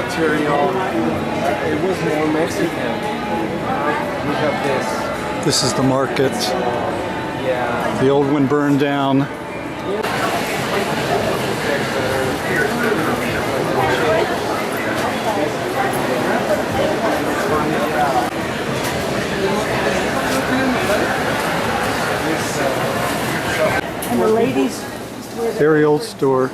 material. It was more Mexican. We have this. This is the market. Yeah. The old one burned down. And the ladies. Very old store.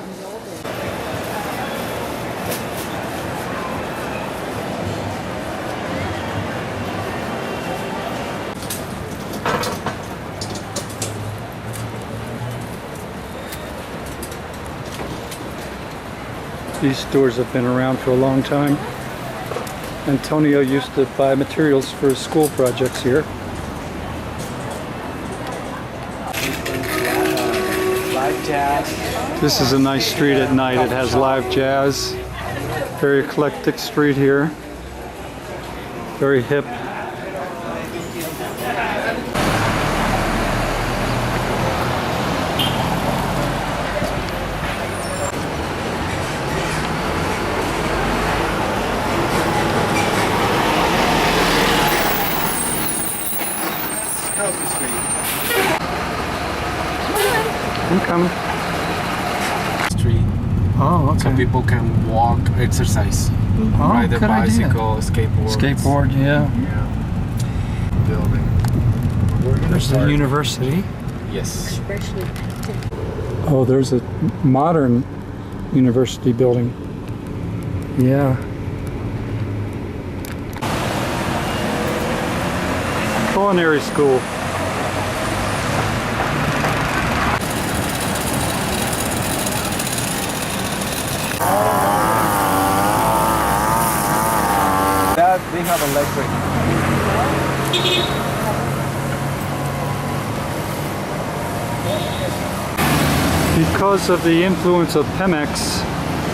These stores have been around for a long time. Antonio used to buy materials for his school projects here. Live jazz. This is a nice street at night. It has live jazz. Very eclectic street here. Very hip. I'm coming. Street. Oh, okay. So people can walk, exercise, ride a good idea. bicycle, skateboard. Skateboard, yeah. Yeah. Building. There's the university. Yes. Oh, there's a modern university building. Yeah. Culinary school. That they have electric. Because of the influence of Pemex,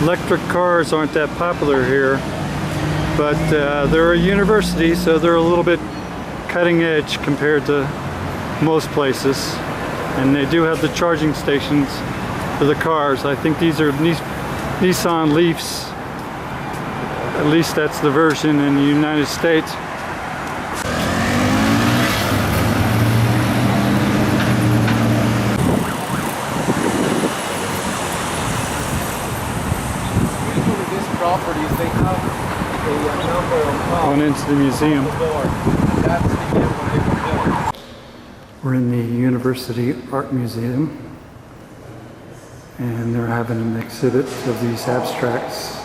electric cars aren't that popular here. But they're a university, so they're a little bit cutting edge compared to most places. And they do have the charging stations for the cars. I think these are Nissan Leafs. At least that's the version in the United States. Usually these properties, they have a number of Going into the museum. That's the year when they were built. We're in the University Art Museum, and they're having an exhibit of these abstracts.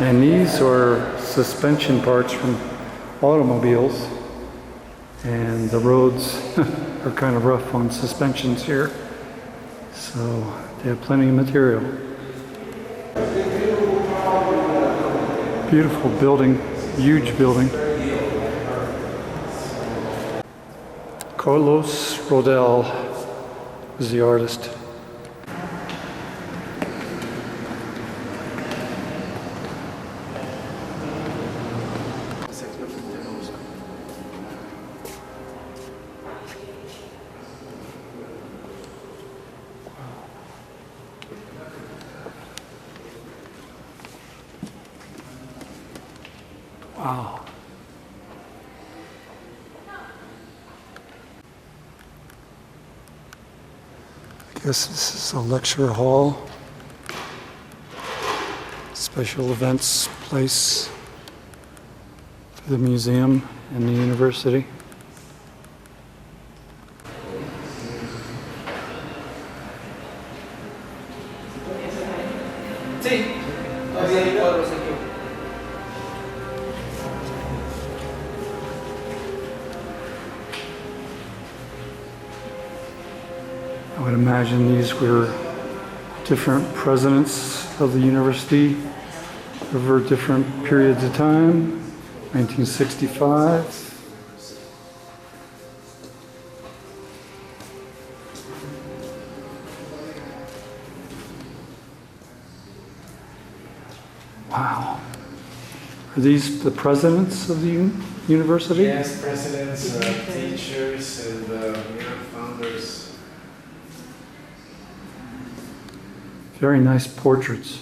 And these are suspension parts from automobiles, and the roads are kind of rough on suspensions here, so they have plenty of material. Beautiful building, huge building. Carlos Rodel was the artist. Wow. I guess this is a lecture hall, special events place for the museum and the university. I would imagine these were different presidents of the university over different periods of time. 1965. Wow. Are these the presidents of the university? Yes, presidents, teachers, and founders. Very nice portraits.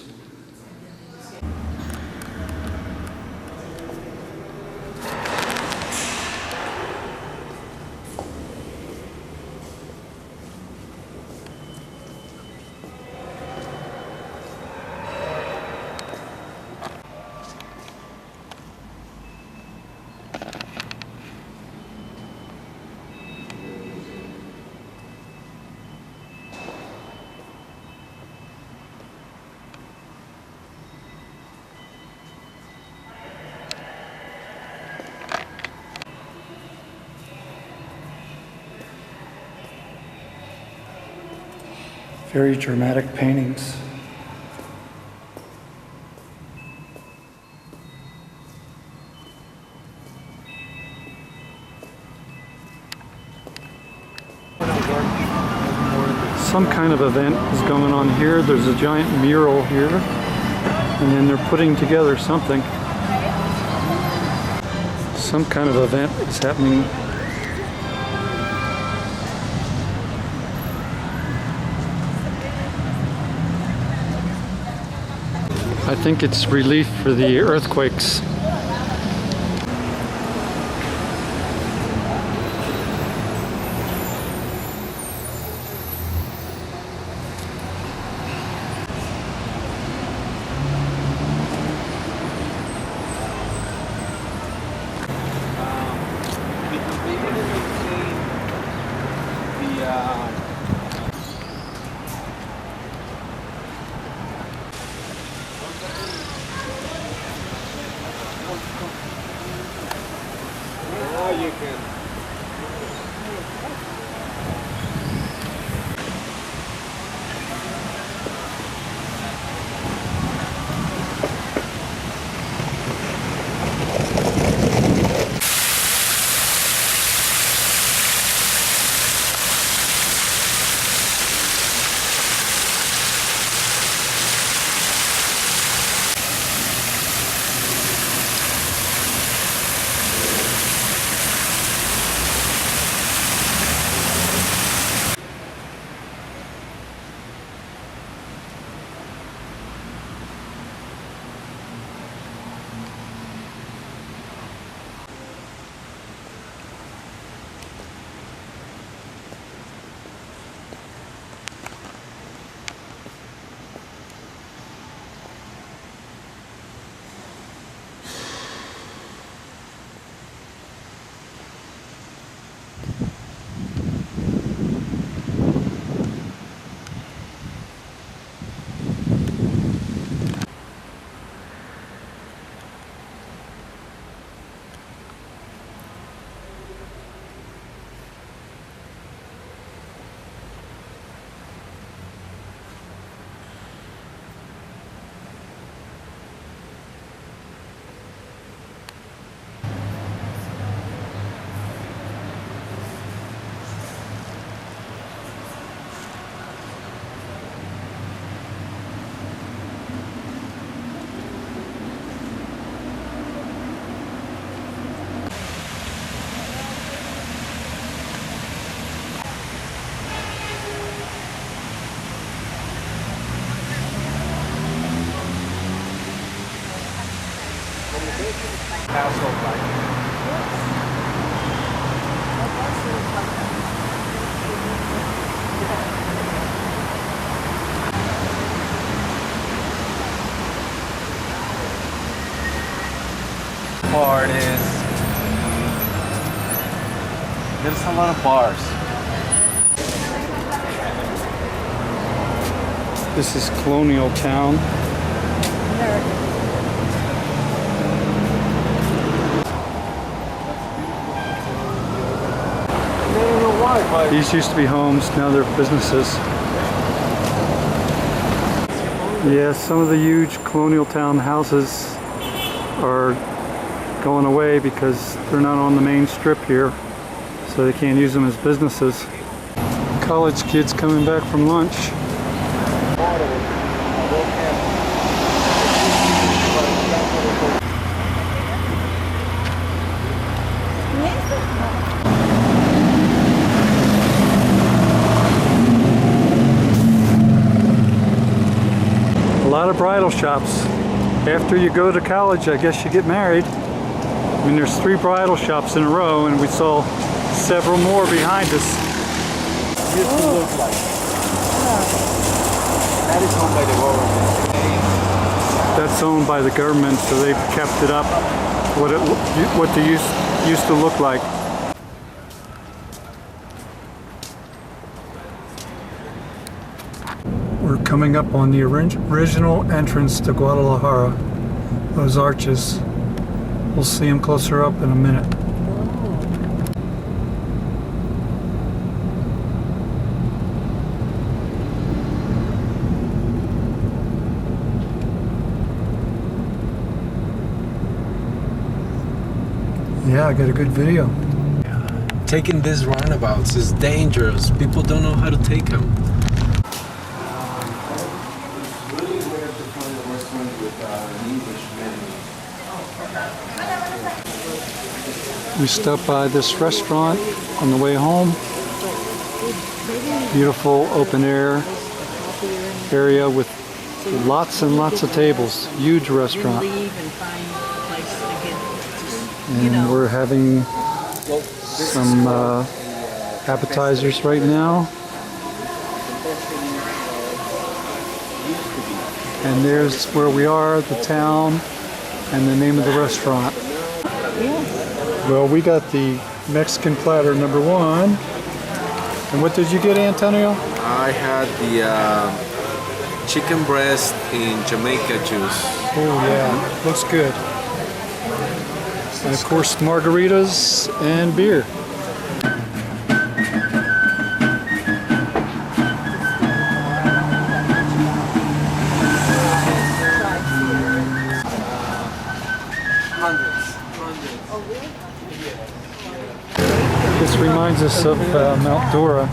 Very dramatic paintings. Some kind of event is going on here. There's a giant mural here, and then they're putting together something. Some kind of event is happening. I think it's relief for the earthquakes. Now you can. Part is there's a lot of bars. This is Colonial Town. These used to be homes, now they're businesses. Yeah, some of the huge Colonial Town houses are going away because they're not on the main strip here, so they can't use them as businesses. College kids coming back from lunch. of bridal shops. After you go to college, I guess you get married. I mean, there's 3 bridal shops in a row, and we saw several more behind us. Used to look like. That is owned by the government. That's owned by the government, so they've kept it up what they used to look like. We're coming up on the original entrance to Guadalajara. Those arches. We'll see them closer up in a minute. Yeah, I got a good video. Taking these roundabouts is dangerous. People don't know how to take them. Really rare to find a restaurant with an English menu. We stopped by this restaurant on the way home. Beautiful open air area with lots and lots of tables. Huge restaurant. And we're having some appetizers right now. And there's where we are, the town, and the name of the restaurant. Well, we got the Mexican platter number 1. And what did you get, Antonio? I had the chicken breast in Jamaica juice. Oh yeah, looks good. And of course, margaritas and beer. This reminds us of Mount Dora,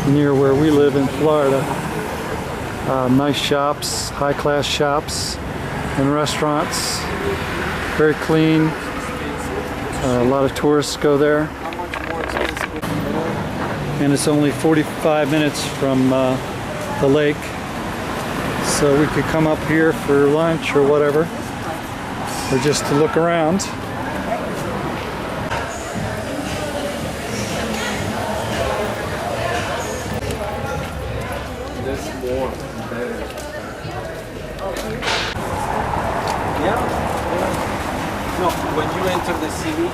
near where we live in Florida. Nice shops, high-class shops and restaurants. Very clean. A lot of tourists go there. And it's only 45 minutes from the lake. So we could come up here for lunch or whatever, or just to look around. There's more better. Yeah. No, when you enter the city.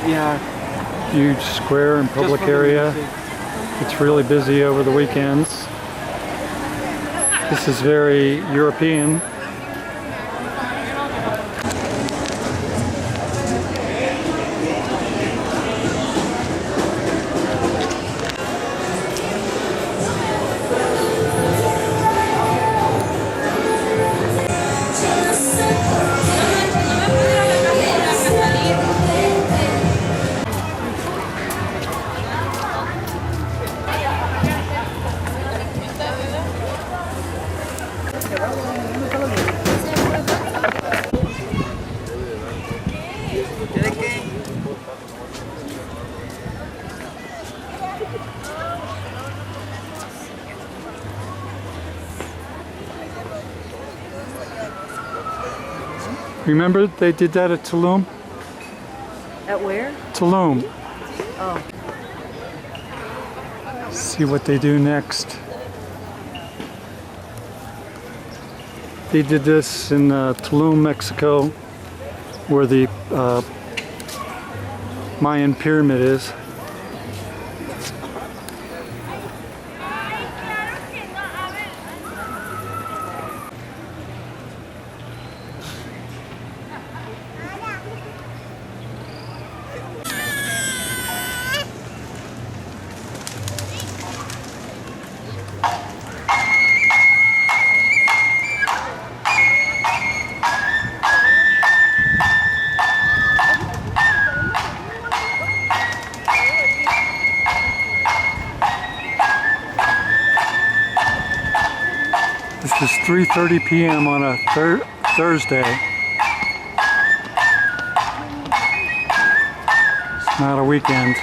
Yeah. Huge square and public area. It's really busy over the weekends. This is very European. Remember they did that at Tulum? At where? Tulum. Oh. See what they do next. They did this in Tulum, Mexico, where the Mayan pyramid is. This is 3:30 p.m. on a Thursday. It's not a weekend.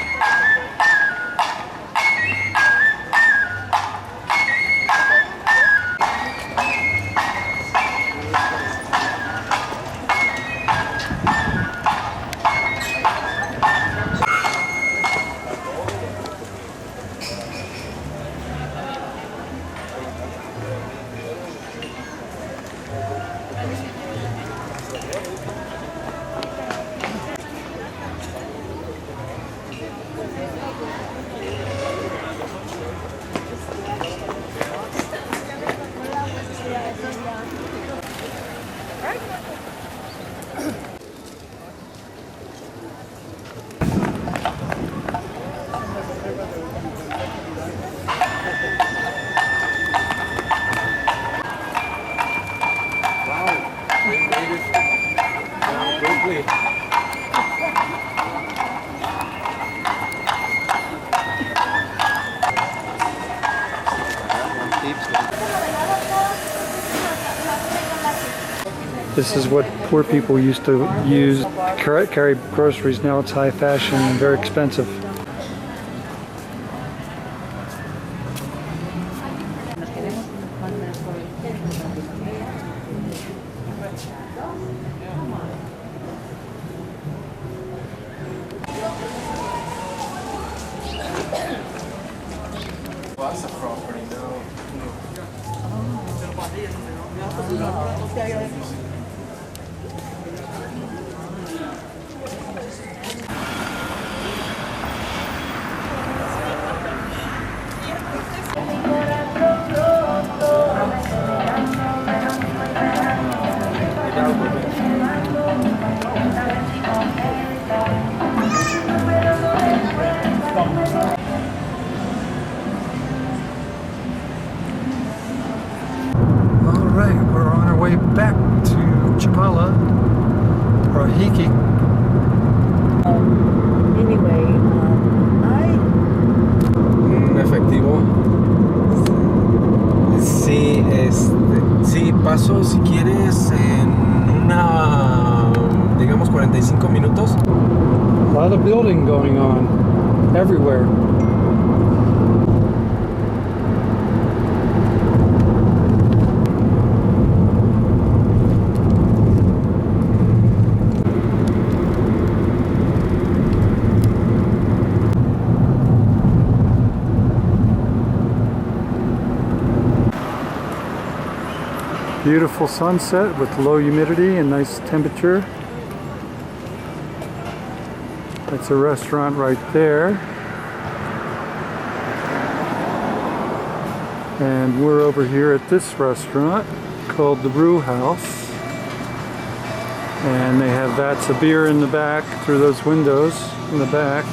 This is what poor people used to use to carry groceries. Now it's high fashion and very expensive. Lots of property now. Alright, we're on our way back to Chapala, or Hiki. Anyway, Efectivo. Sí, sí, paso si quieres en una, digamos 45 minutos. A lot of building going on everywhere. Beautiful sunset with low humidity and nice temperature. That's a restaurant right there. And we're over here at this restaurant called the Brew House. And they have vats of beer in the back through those windows in the back.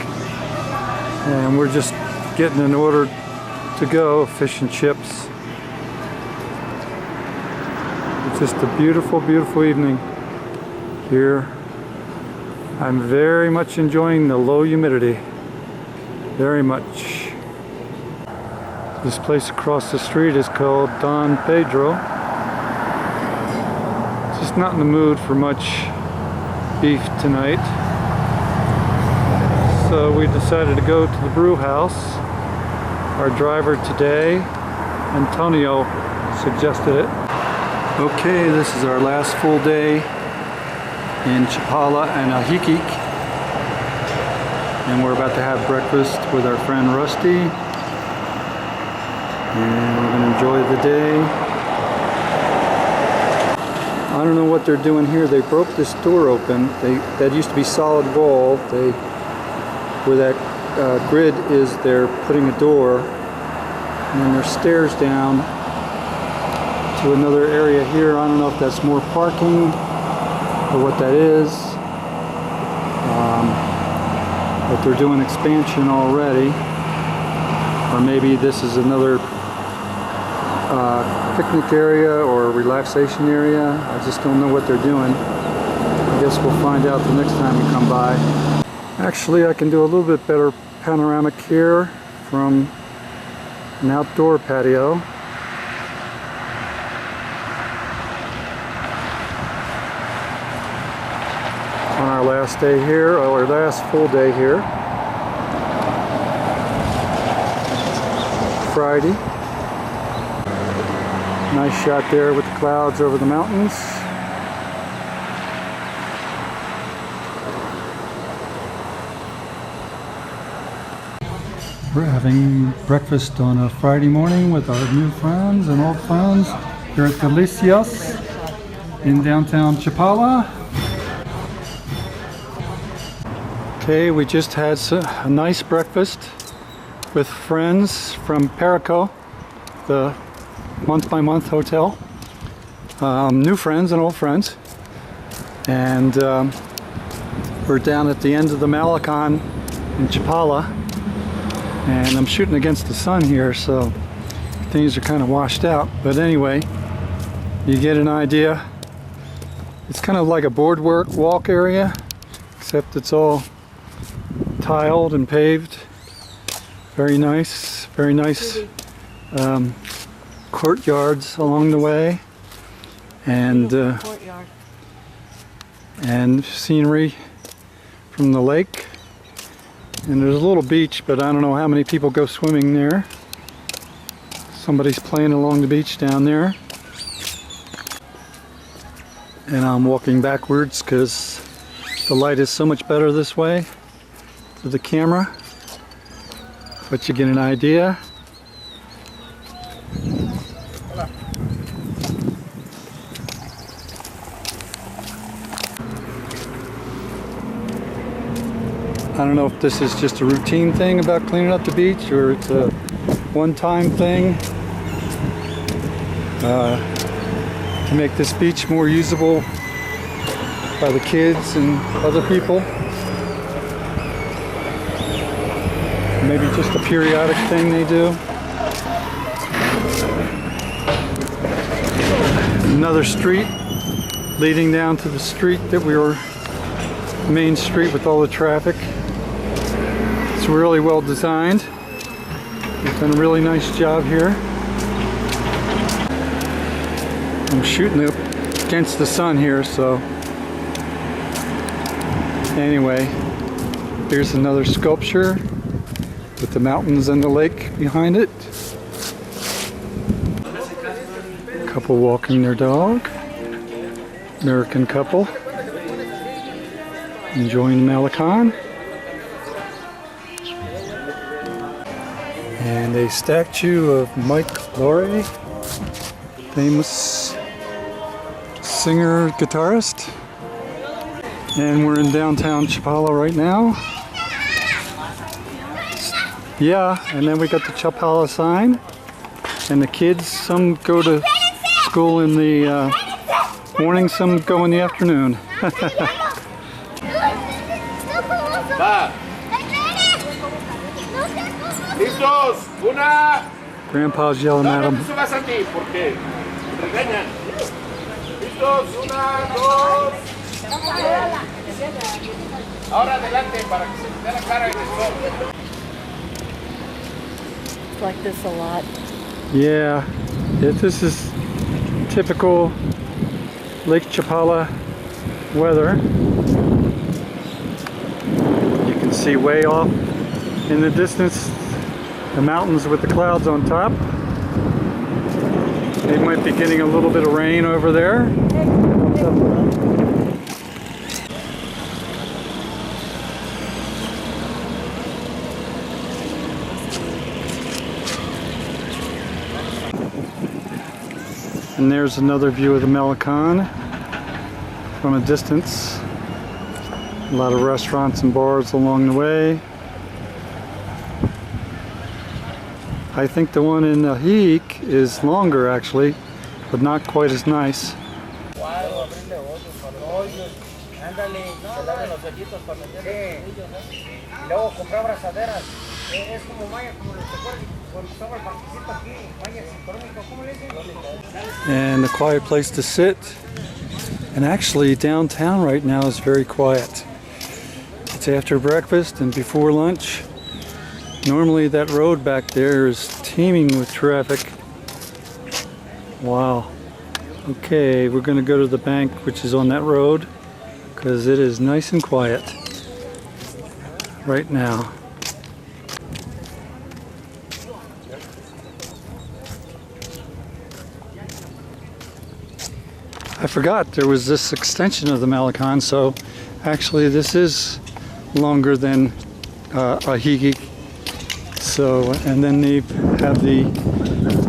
And we're just getting an order to go, fish and chips. Just a beautiful, beautiful evening here. I'm very much enjoying the low humidity. Very much. This place across the street is called Don Pedro. Just not in the mood for much beef tonight. So we decided to go to the Brew House. Our driver today, Antonio, suggested it. Okay, this is our last full day in Chapala and Ahikik, and we're about to have breakfast with our friend Rusty, and we're going to enjoy the day. I don't know what they're doing here. They broke this door open. That used to be solid wall. Where that grid is, they're putting a door, and then there's stairs down to another area here. I don't know if that's more parking or what that is, but they're doing expansion already, or maybe this is another picnic area or relaxation area. I just don't know what they're doing. I guess we'll find out the next time we come by. Actually, I can do a little bit better panoramic here from an outdoor patio. On our last day here, or our last full day here, Friday. Nice shot there with the clouds over the mountains. We're having breakfast on a Friday morning with our new friends and old friends here at Delicias in downtown Chapala. Okay, we just had a nice breakfast with friends from Perico, the month-by-month hotel. New friends and old friends. And we're down at the end of the Malecon in Chapala. And I'm shooting against the sun here, so things are kind of washed out. But anyway, you get an idea. It's kind of like a boardwalk walk area, except it's all tiled and paved. Very nice courtyards along the way, and Courtyard. and scenery from the lake. And there's a little beach, but I don't know how many people go swimming there. Somebody's playing along the beach down there. And I'm walking backwards because the light is so much better this way to the camera. But you get an idea. I don't know if this is just a routine thing about cleaning up the beach or it's a one-time thing to make this beach more usable by the kids and other people. Maybe just a periodic thing they do. Another street leading down to the street that we were, main street with all the traffic. It's really well designed. They've done a really nice job here. I'm shooting up against the sun here, so anyway, here's another sculpture with the mountains and the lake behind it. Couple walking their dog. American couple enjoying the Malecon. And a statue of Mike Lowry, famous singer, guitarist. And we're in downtown Chapala right now. Yeah, and then we got the Chapala sign. And the kids, some go to school in the morning, some go in the afternoon. Va. Listos. Una. Grandpa's yelling at No him. te subas a ti porque regañan. Listos. Una, dos. Ahora adelante para que se te dé la cara en el sol. It's like this a lot. Yeah, this is typical Lake Chapala weather. You can see way off in the distance the mountains with the clouds on top. They might be getting a little bit of rain over there. And there's another view of the Malecon from a distance. A lot of restaurants and bars along the way. I think the one in Ajijic is longer actually, but not quite as nice. And a quiet place to sit. And actually downtown right now is very quiet. It's after breakfast and before lunch. Normally that road back there is teeming with traffic. Wow. Okay, we're gonna go to the bank which is on that road because it is nice and quiet right now. I forgot there was this extension of the Malecon, so actually this is longer than Ajijic. So, and then they have the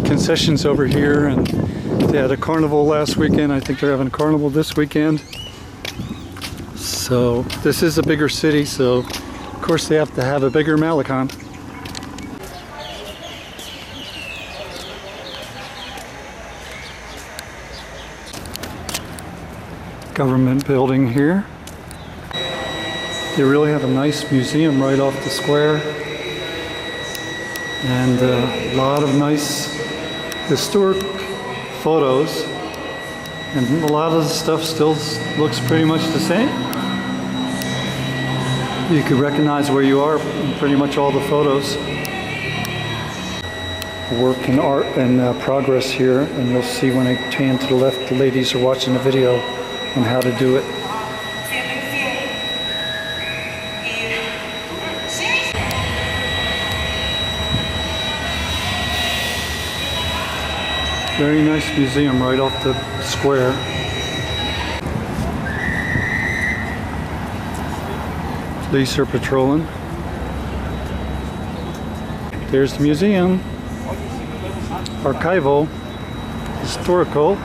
concessions over here, and they had a carnival last weekend. I think they're having a carnival this weekend. So this is a bigger city, so course, they have to have a bigger Malecon. Government building here. They really have a nice museum right off the square, and a lot of nice historic photos, and a lot of the stuff still looks pretty much the same. You can recognize where you are in pretty much all the photos. Work and art and progress here, and you'll see when I pan to the left, the ladies are watching the video on how to do it. Very nice museum right off the square. Police are patrolling. There's the museum. Archival. Historical.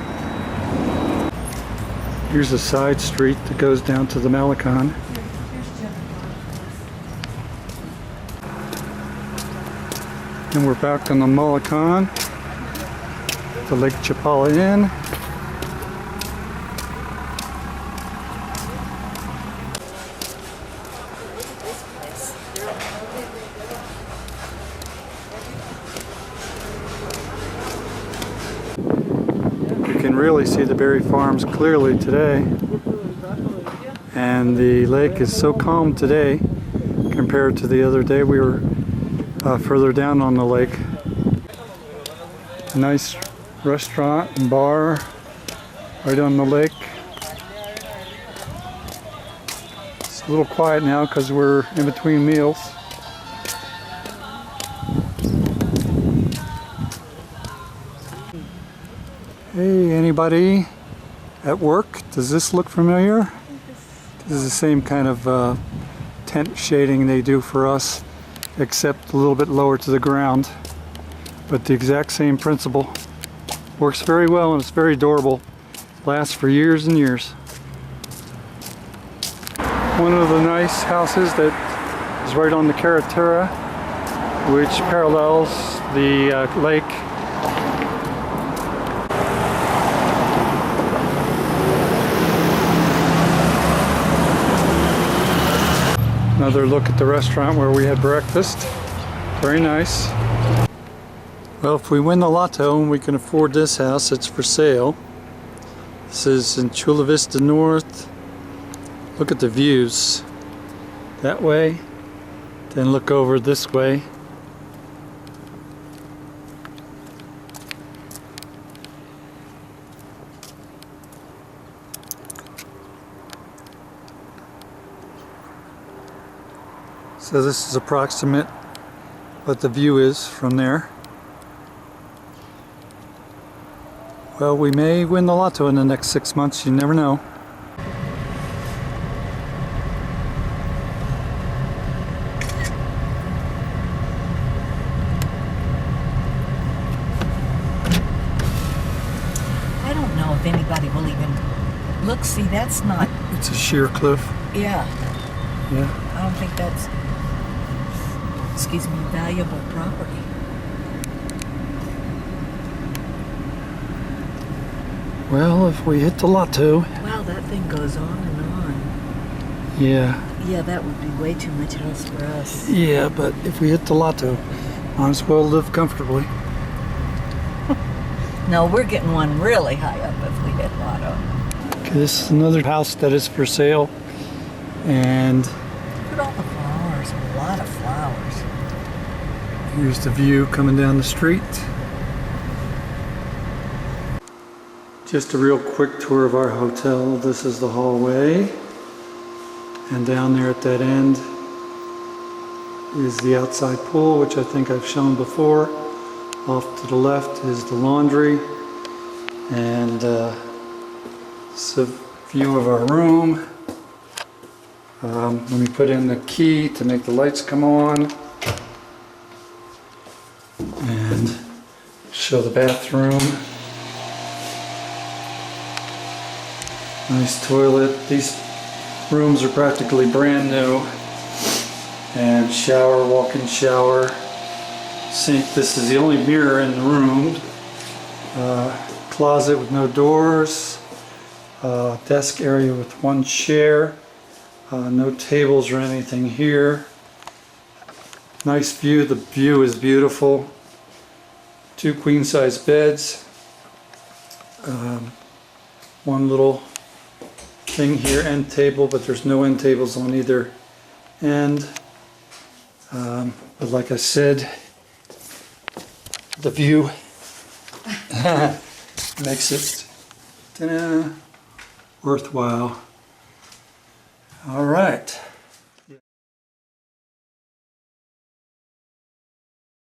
Here's a side street that goes down to the Malecon. And we're back on the Malecon. The Lake Chapala Inn. You can really see the Berry Farms clearly today, and the lake is so calm today compared to the other day we were further down on the lake. Nice restaurant and bar right on the lake. It's a little quiet now because we're in between meals. Hey, anybody at work? Does this look familiar? This is the same kind of tent shading they do for us, except a little bit lower to the ground, but the exact same principle. Works very well and it's very durable. Lasts for years and years. One of the nice houses that is right on the Carretera, which parallels the lake. Another look at the restaurant where we had breakfast. Very nice. Well, if we win the lotto and we can afford this house, it's for sale. This is in Chula Vista North. Look at the views. That way, then look over this way. So this is approximate what the view is from there. Well, we may win the lotto in the next 6 months, you never know. I don't know if anybody will even look. See, that's not. It's a sheer cliff. Yeah, Yeah. I don't think that's. Excuse me, valuable property. Well, if we hit the lotto, Wow, that thing goes on and on. yeah. Yeah, that would be way too much house for us. Yeah, but if we hit the lotto, might as well live comfortably. No, we're getting one really high up if we hit lotto. Okay, this is another house that is for sale, and Look at all the flowers, a lot of flowers. here's the view coming down the street. Just a real quick tour of our hotel. This is the hallway, and down there at that end is the outside pool, which I think I've shown before. Off to the left is the laundry, and it's a view of our room. Let me put in the key to make the lights come on, and show the bathroom. Nice toilet. These rooms are practically brand new. And shower, walk-in shower, sink. This is the only mirror in the room. Closet with no doors. Desk area with one chair. No tables or anything here. Nice view. The view is beautiful. 2 queen-size beds. One little thing here, end table, but there's no end tables on either end. But like I said, the view makes it worthwhile. All right.